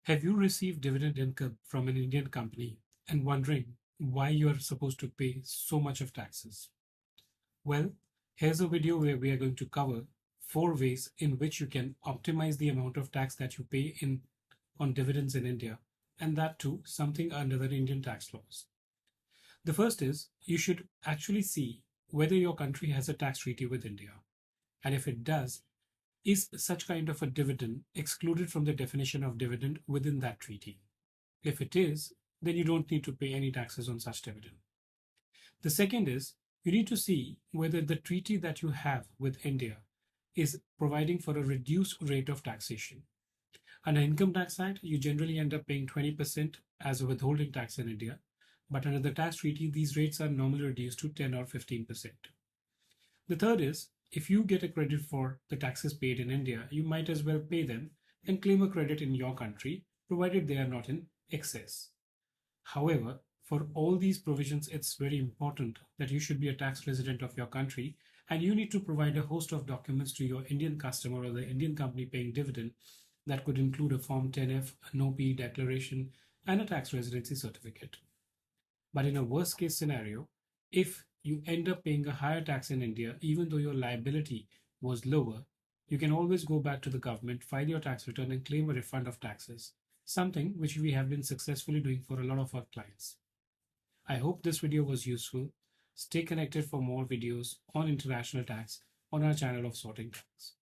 Have you received dividend income from an Indian company and wondering why you are supposed to pay so much of taxes? Well, here's a video where we are going to cover 4 ways in which you can optimize the amount of tax that you pay on dividends in India, and that too something under the Indian tax laws. The first is you should actually see whether your country has a tax treaty with India, and if it does, is such kind of a dividend excluded from the definition of dividend within that treaty? If it is, then you don't need to pay any taxes on such dividend. The second is you need to see whether the treaty that you have with India is providing for a reduced rate of taxation. Under Income Tax Act, you generally end up paying 20% as a withholding tax in India, but under the tax treaty, these rates are normally reduced to 10 or 15%. The third is if you get a credit for the taxes paid in India, you might as well pay them and claim a credit in your country, provided they are not in excess. However, for all these provisions, it's very important that you should be a tax resident of your country and you need to provide a host of documents to your Indian customer or the Indian company paying dividend that could include a Form 10F, an OP declaration, and a tax residency certificate. But in a worst case scenario, if you end up paying a higher tax in India, even though your liability was lower, you can always go back to the government, file your tax return, and claim a refund of taxes, something which we have been successfully doing for a lot of our clients. I hope this video was useful. Stay connected for more videos on international tax on our channel of Sorting Tax.